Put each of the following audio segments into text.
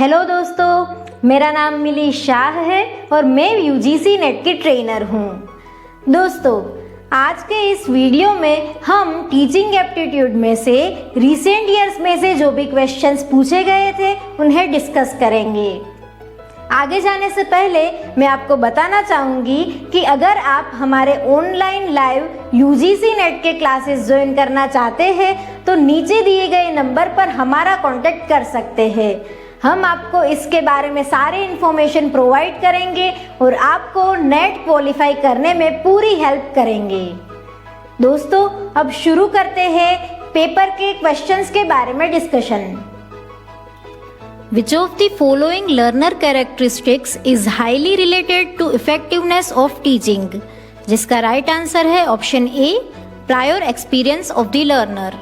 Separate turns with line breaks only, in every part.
Hello दोस्तों, मेरा नाम मिली शाह है और मैं यूजीसी नेट की ट्रेनर हूँ। दोस्तों, आज के इस वीडियो में हम टीचिंग एप्टीट्यूड में से रिसेंट ईयर्स में से जो भी क्वेश्चंस पूछे गए थे उन्हें डिस्कस करेंगे। आगे जाने से पहले मैं आपको बताना चाहूँगी कि अगर आप हमारे ऑनलाइन लाइव यूजीसी नेट के क्लासेस ज्वाइन करना चाहते हैं तो नीचे दिए गए नंबर पर हमारा कांटेक्ट कर सकते हैं। हम आपको इसके बारे में सारे इन्फॉर्मेशन प्रोवाइड करेंगे और आपको नेट क्वालिफाई करने में पूरी हेल्प करेंगे। दोस्तों, अब शुरू करते हैं पेपर के क्वेश्चंस के बारे में discussion. Which of the following learner characteristics is highly related to effectiveness of teaching? जिसका राइट आंसर है option A, prior experience of the learner.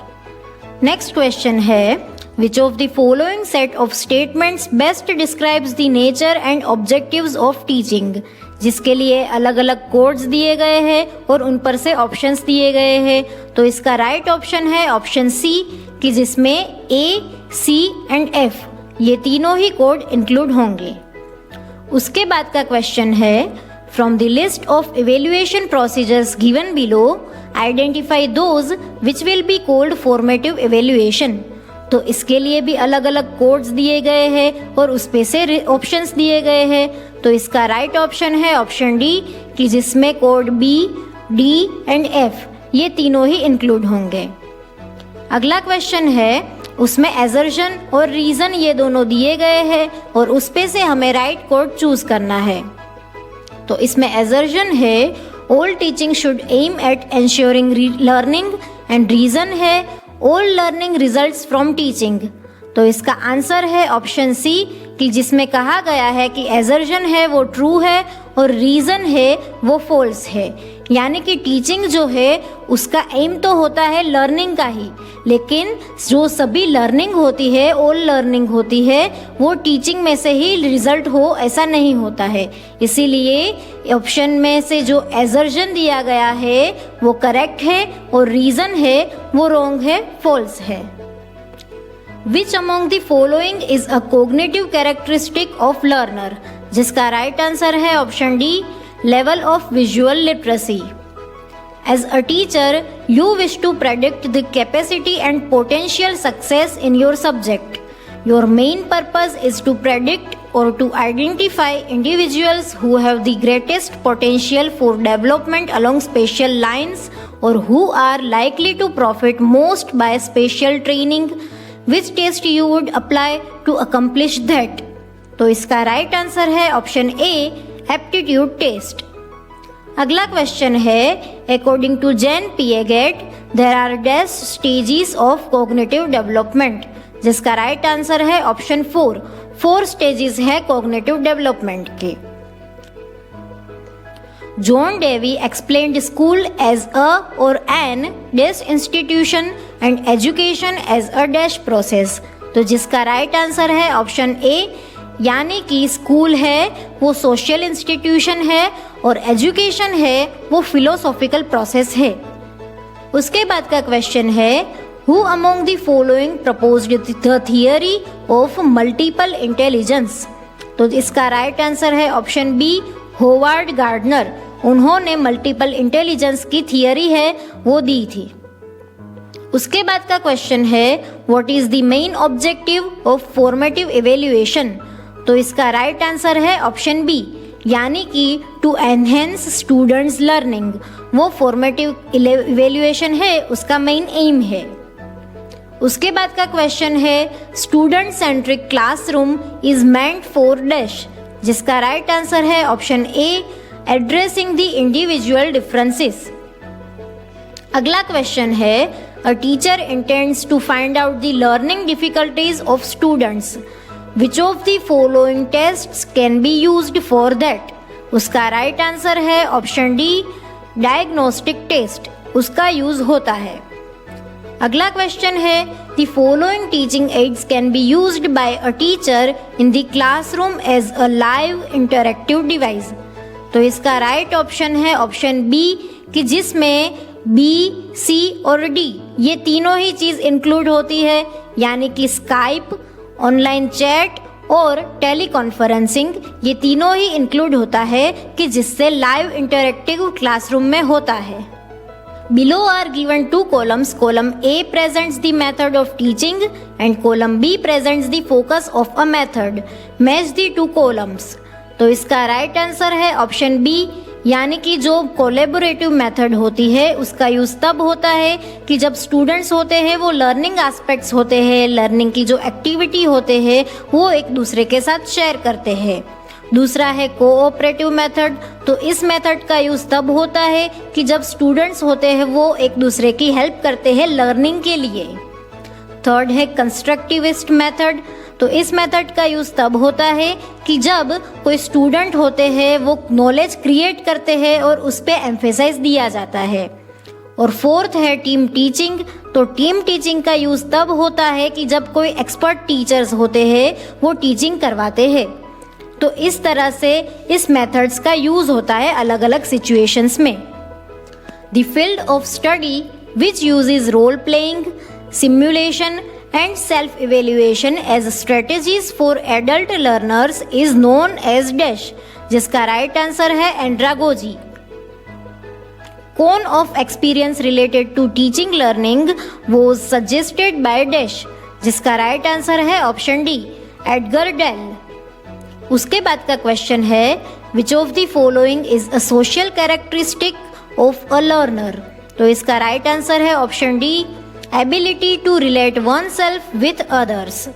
Next question है, Which of the following set of statements best describes the nature and objectives of teaching? जिसके लिए अलग अलग codes दिए गए हैं और उन पर से ऑप्शंस दिए गए हैं। तो इसका राइट ऑप्शन है ऑप्शन सी, कि जिसमें ए, सी एंड एफ ये तीनों ही कोड इंक्लूड होंगे। उसके बाद का क्वेश्चन है, from the list of evaluation procedures given below identify those which will be called formative evaluation. तो इसके लिए भी अलग अलग कोड्स दिए गए हैं और उस पे से ऑप्शंस दिए गए हैं। तो इसका राइट ऑप्शन है ऑप्शन डी, कि जिसमें code B, D and F ये तीनों ही इंक्लूड होंगे। अगला क्वेश्चन है, उसमें एजर्शन और रीजन ये दोनों दिए गए हैं और उस पे से हमें राइट कोड चूज करना है। तो इसमें एजर्शन है, all teaching should aim at ensuring learning and reason है all learning results from teaching. तो इसका आंसर है ऑप्शन सी, कि जिसमें कहा गया है कि एजर्शन है वो ट्रू है और रीजन है वो फॉल्स है। यानी कि टीचिंग जो है उसका एम तो होता है लर्निंग का ही, लेकिन जो सभी लर्निंग होती है, ऑल लर्निंग होती है, वो टीचिंग में से ही रिजल्ट हो ऐसा नहीं होता है। इसीलिए ऑप्शन में से जो एजर्शन दिया गया है वो करेक्ट है और रीजन है वो रॉन्ग है, फॉल्स है। Which among the following is a cognitive characteristic of learner? जिसका राइट आंसर है option D, level of visual literacy. As a teacher, you wish to predict the capacity and potential success in your subject. Your main purpose is to predict or to identify individuals who have the greatest potential for development along spatial lines or who are likely to profit most by spatial training. Which test you would apply to accomplish that? तो इसका right answer है option A, aptitude test. अगला question है, according to Jean Piaget there are dash stages of cognitive development. जिसका right answer है option four stages है cognitive development के। John Dewey explained school as a or an dash institution and education as a dash process. तो जिसका right answer है option ए, यानी कि school है वो सोशल इंस्टीट्यूशन है और एजुकेशन है वो फिलोसॉफिकल प्रोसेस है। उसके बाद का क्वेश्चन है, who among the following proposed the theory of multiple intelligence. तो इसका राइट आंसर है ऑप्शन बी, होवार्ड गार्डनर। उन्होंने मल्टीपल इंटेलिजेंस की थियरी है वो दी थी। उसके बाद का क्वेश्चन है, what is the main objective of formative evaluation. तो इसका राइट आंसर है ऑप्शन बी, यानी कि टू एनहेंस स्टूडेंट्स लर्निंग। वो फॉर्मेटिव इवेल्युएशन है उसका मेन एम है। उसके बाद का क्वेश्चन है, student centric classroom is meant for dash. जिसका राइट आंसर है option A, addressing the individual differences. अगला क्वेश्चन है, a teacher intends to find out the learning difficulties of students. Which of the following tests can be used for that. उसका right answer है option D, diagnostic test उसका use होता है। अगला question है, the following teaching aids can be used by a teacher in the classroom as a live interactive device. तो इसका right option है ऑप्शन बी, कि जिसमें बी, सी और डी ये तीनों ही चीज़ इंक्लूड होती है, यानी कि स्काइप, ऑनलाइन चैट और टेली कॉन्फ्रेंसिंग, ये तीनों ही इंक्लूड होता है कि जिससे लाइव इंटरैक्टिव क्लासरूम में होता है। Below are given two columns. Column A presents the method of teaching and column B presents the focus of a method. Match the two columns. तो इसका राइट आंसर है ऑप्शन बी, यानी कि जो collaborative method होती है उसका use तब होता है कि जब स्टूडेंट्स होते हैं वो लर्निंग एस्पेक्ट्स होते हैं, लर्निंग की जो एक्टिविटी होते हैं वो एक दूसरे के साथ शेयर करते हैं। दूसरा है कोऑपरेटिव मेथड, तो इस मेथड का यूज तब होता है कि जब स्टूडेंट्स होते हैं वो एक दूसरे की हेल्प करते हैं लर्निंग के लिए। थर्ड है कंस्ट्रक्टिविस्ट मेथड, तो इस मेथड का यूज तब होता है कि जब कोई स्टूडेंट होते हैं वो नॉलेज क्रिएट करते हैं और उस पर एम्फेसाइज दिया जाता है। और फोर्थ है टीम टीचिंग, तो टीम टीचिंग का यूज तब होता है कि जब कोई एक्सपर्ट टीचर्स होते हैं वो टीचिंग करवाते हैं। तो इस तरह से इस मेथड्स का यूज होता है अलग अलग सिचुएशंस में। The field of study which uses role playing, simulation and self evaluation as strategies for adult learners is known as dash, जिसका राइट आंसर है andragogy. Cone of experience related to teaching learning was suggested by dash, जिसका right answer है option D Edgar Dale. उसके बाद का question है which of the following is a social characteristic of a learner, तो इसका right answer है option D ability to relate one self with others.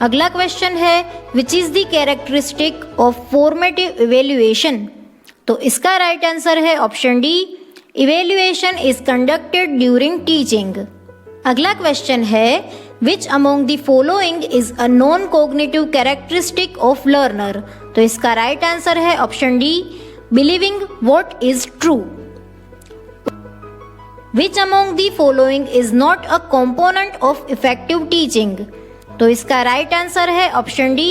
अगला क्वेश्चन है which is the characteristic of formative evaluation, तो इसका right answer है option D evaluation is conducted during teaching. अगला question है Which among the following is a non-cognitive characteristic of learner, तो इसका right answer है option D believing what is true। Which among the following is not a component of effective teaching, तो इसका right answer है option D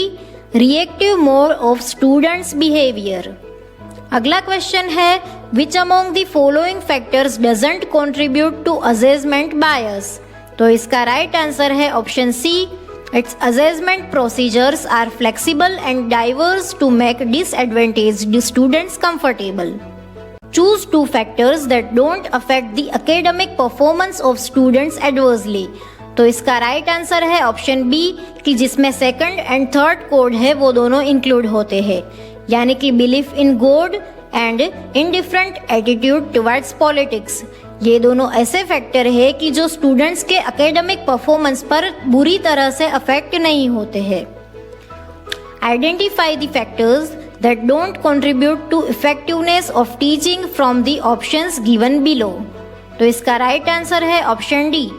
reactive mode of students behavior। अगला question है Which among the following factors doesn't contribute to assessment bias, तो इसका right answer है option C its assessment procedures are flexible and diverse to make disadvantaged students comfortable. Choose two factors that don't affect the academic performance of students adversely, तो इसका right answer है option B कि जिसमें second and third code है वो दोनों include होते हैं, यानी कि belief in God and indifferent attitude towards politics. ये दोनों ऐसे फैक्टर है कि जो स्टूडेंट्स के एकेडमिक परफॉर्मेंस पर बुरी तरह से अफेक्ट नहीं होते हैं। Identify the factors that don't contribute to effectiveness of teaching from the options given below, तो इसका राइट आंसर है ऑप्शन डी,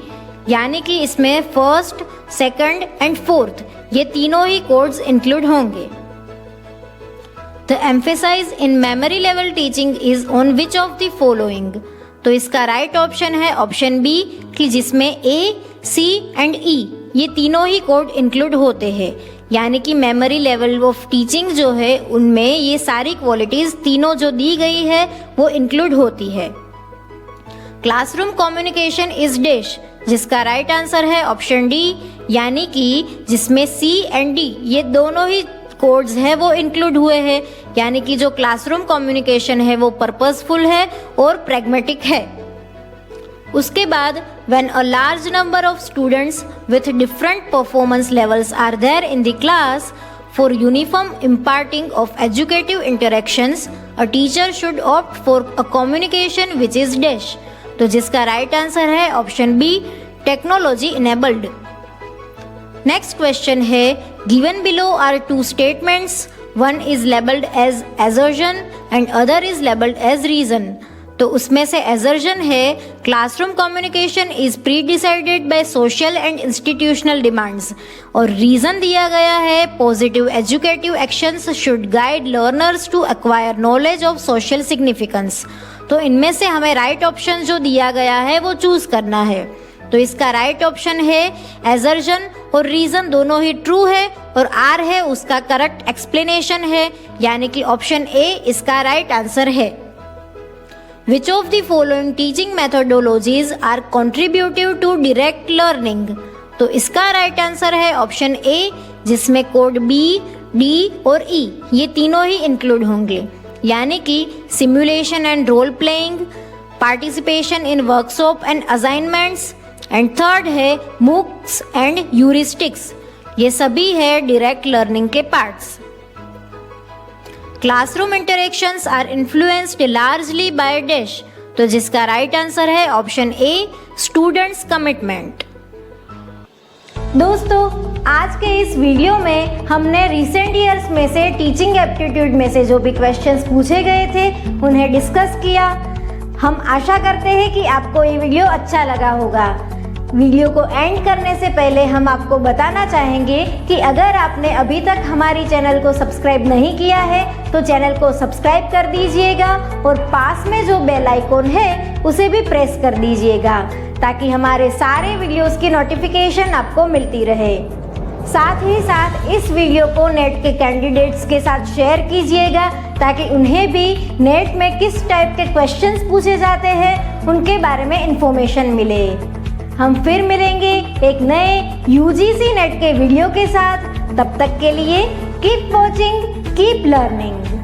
यानी कि इसमें फर्स्ट, सेकंड एंड फोर्थ ये तीनों ही कोड्स इंक्लूड होंगे। The emphasize in memory level teaching is on which of the following, तो इसका राइट ऑप्शन है ऑप्शन बी कि जिसमें ए, सी एंड ई ये तीनों ही कोड इंक्लूड होते हैं, यानी कि मेमोरी लेवल ऑफ टीचिंग जो है उनमें ये सारी क्वालिटीज तीनों जो दी गई है वो इंक्लूड होती है। क्लासरूम कम्युनिकेशन इज डैश, जिसका राइट आंसर है ऑप्शन डी, यानी कि जिसमें सी एंड डी ये दोनों ही कोड्स है वो इंक्लूड हुए हैं, यानी कि जो क्लासरूम कम्युनिकेशन है वो पर्पसफुल है और प्रैग्मेटिक है। उसके बाद when a large number of students with different performance levels are there in the class for uniform imparting of educative interactions a teacher should opt for a communication which is dash, तो जिसका right answer है option B technology enabled. Next question है given below are two statements, one is labelled as assertion and other is labelled as reason, तो उसमें से assertion है classroom communication is pre decided by social and institutional demands, और reason दिया गया है positive educative actions should guide learners to acquire knowledge of social significance. तो इनमें से हमें राइट ऑप्शन जो दिया गया है वो चूज करना है, तो इसका राइट ऑप्शन है assertion और रीजन दोनों ही ट्रू है और आर है उसका करेक्ट एक्सप्लेनेशन है, यानी कि ऑप्शन ए इसका राइट आंसर है। Which of the following teaching methodologies are contributive to direct learning, तो इसका राइट आंसर है ऑप्शन ए, जिसमें कोड बी, डी और ई ये तीनों ही इंक्लूड होंगे, यानी कि simulation and role playing, participation in workshop and assignments, and third है मूक्स एंड ह्यूरिस्टिक्स। ये सभी है डायरेक्ट लर्निंग के parts. Classroom interactions are influenced largely by dash, तो जिसका राइट आंसर है ऑप्शन ए, स्टूडेंट्स कमिटमेंट। दोस्तों, आज के इस वीडियो में हमने रिसेंट ईयर्स में से टीचिंग एप्टीट्यूड में से जो भी क्वेश्चंस पूछे गए थे उन्हें डिस्कस किया। हम आशा करते हैं कि आपको ये वीडियो अच्छा लगा होगा। वीडियो को एंड करने से पहले हम आपको बताना चाहेंगे कि अगर आपने अभी तक हमारी चैनल को सब्सक्राइब नहीं किया है तो चैनल को सब्सक्राइब कर दीजिएगा और पास में जो बेल आइकॉन है उसे भी प्रेस कर दीजिएगा ताकि हमारे सारे वीडियोस की नोटिफिकेशन आपको मिलती रहे। साथ ही साथ इस वीडियो को नेट के कैंडिडेट्स के साथ शेयर कीजिएगा ताकि उन्हें भी नेट में किस टाइप के क्वेश्चंस पूछे जाते हैं उनके बारे में इंफॉर्मेशन मिले। हम फिर मिलेंगे एक नए यूजीसी नेट के वीडियो के साथ। तब तक के लिए कीप वॉचिंग, कीप लर्निंग।